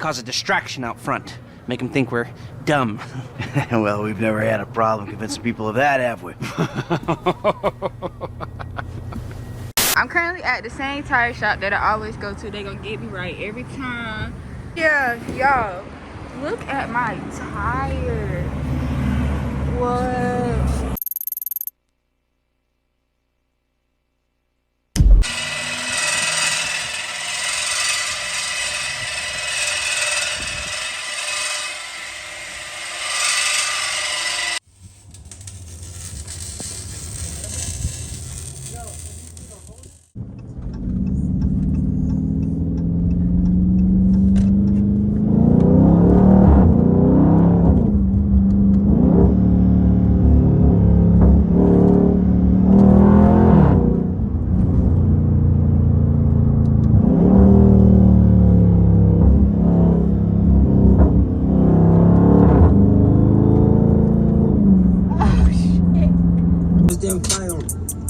cause a distraction out front. Make them think we're dumb. Well, we've never had a problem convincing people of that, have we? I'm currently at the same tire shop that I always go to. They gonna get me right every time. Yeah, y'all, look at my tire. What?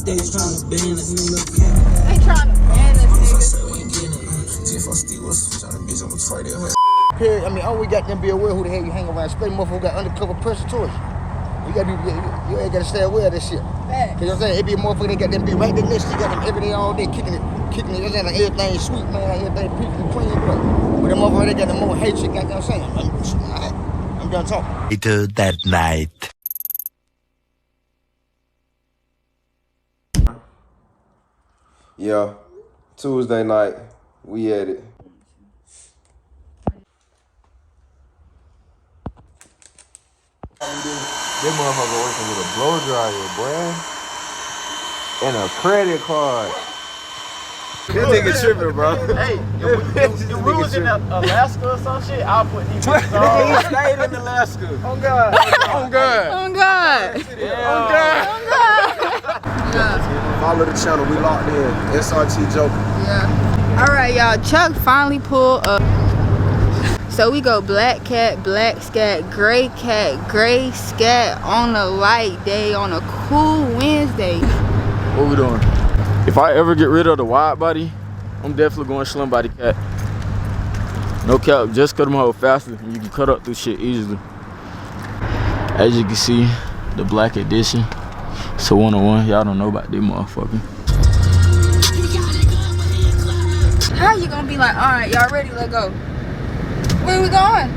They trying to ban us. They trying to ban us, I mean, all we got them be aware who the hell you hang around. Especially motherfucker got undercover pressure to us. You gotta be, you ain't gotta stay aware of this shit. Cause you know what I'm saying? It be a motherfucker that got them be right there next to you, got them every day, all day, kicking it, you know what I'm saying? Like everything sweet, man, like everything peaceful and clean, bro. But them motherfucker, they got the more hatred, got what I'm saying? I'm done talking. Later that night. Yeah, Tuesday night, we at it. This motherfucker working with a blow dryer, boy. And a credit card. This nigga tripping, bro. Hey, if we was in Alaska or some shit, I'll put these bitches on. He stayed in Alaska. Oh God. Oh God. Oh God. Yeah. Oh God. Oh God. Yeah. Follow the channel. We locked in. SRT Joker. Yeah. All right, y'all. Chuck finally pulled up. So we go black cat, black scat, gray scat on a light day on a cool Wednesday. What we doing? If I ever get rid of the wide body, I'm definitely going slim body cat. No cap, just cut them out faster and you can cut up through shit easily. As you can see, the black edition. It's a 101. Y'all don't know about this motherfucker. How you gonna be like, all right, y'all ready, let's go? Where we going?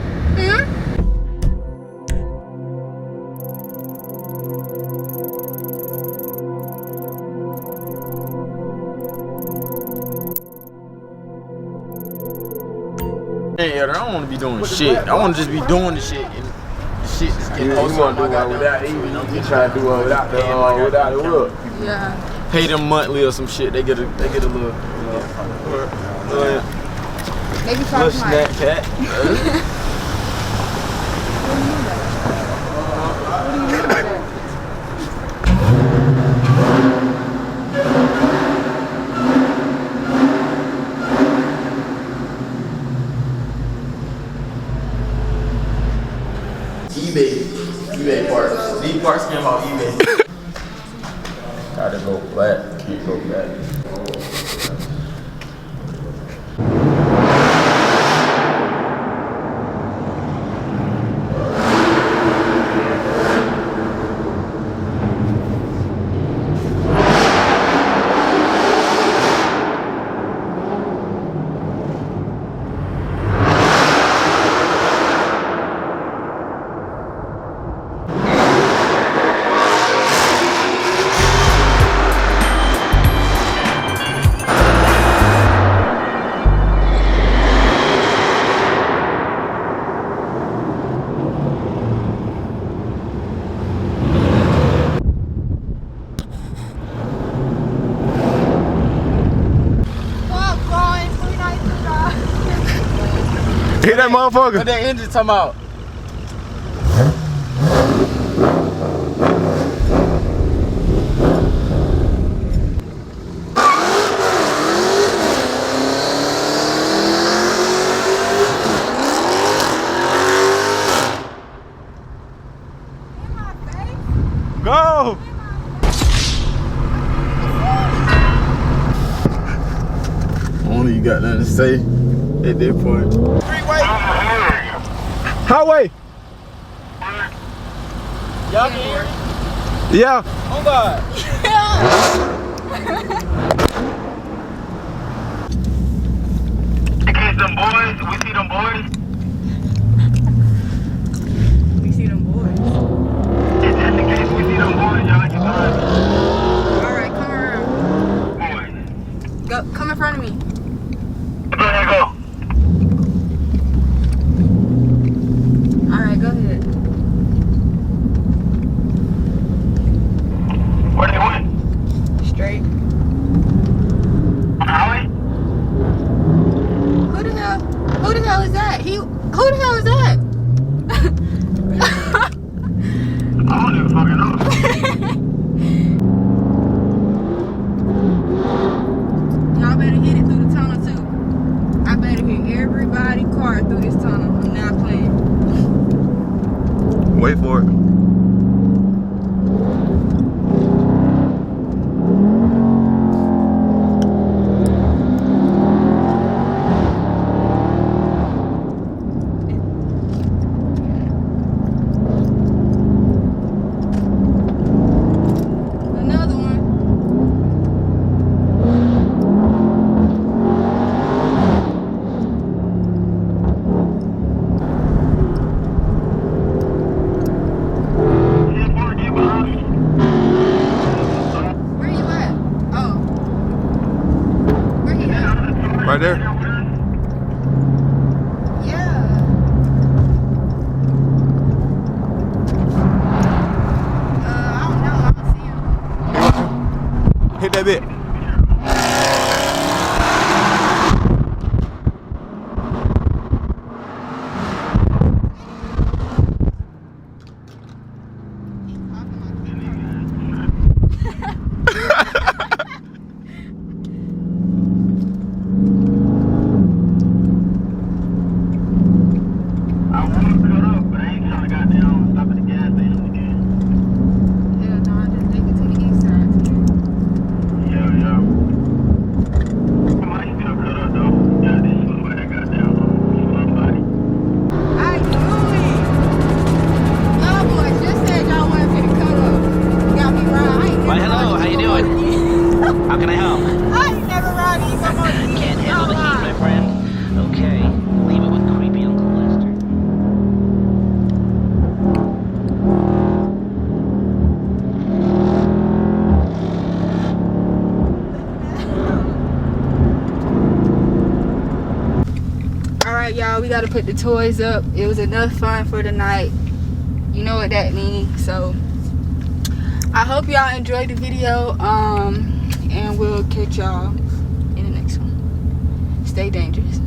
Yeah, I don't want to be doing shit. I want to just be doing the shit. And the shit just getting posted on my goddamn. You trying to do one without the wood. Yeah. Pay them monthly or some shit. They get a little Maybe little snack cat. eBay parts. These parts came out eBay. Gotta go flat. Can't go flat. Hit that motherfucker. What that engine talking about? Go. Only you got nothing to say at that point. Freeway. Highway. Y'all can hear me? Yeah. Oh God. Them boys, we see them boys. We see them boys. Just in case we see them boys, y'all can find Alright, come around. boys. Go, come in front of me. Go ahead, go. Alright, go ahead. Where they went? Straight. On the highway? Who the hell is that? Who the hell is that? I don't even fucking know. Y'all better hit it through the tunnel too. I better hit everybody's car through this tunnel. I'm not playing. Wait for it. Another one. Where you at? Oh. Where he at? Right there. Yeah. I don't know. I don't see him. Hit that bit. I want to cut up, but I ain't trying to goddamn stop at the gas station again. Yeah, no, just take it to the east side. Yeah, yeah. I might still cut up though. Yeah, this is what I got down. Somebody. I knew it. Y'all boys just said y'all wanted me to cut up. Got me right. I ain't Why, never hello, ride how you these doing? motors. How can I help? I ain't never ride these no more. Can't handle the heat, my friend. Okay, leave it with creepy Uncle Lester. Alright, y'all, we gotta put the toys up. It was enough fun for the night. You know what that means. So I hope y'all enjoyed the video. And we'll catch y'all in the next one. Stay dangerous.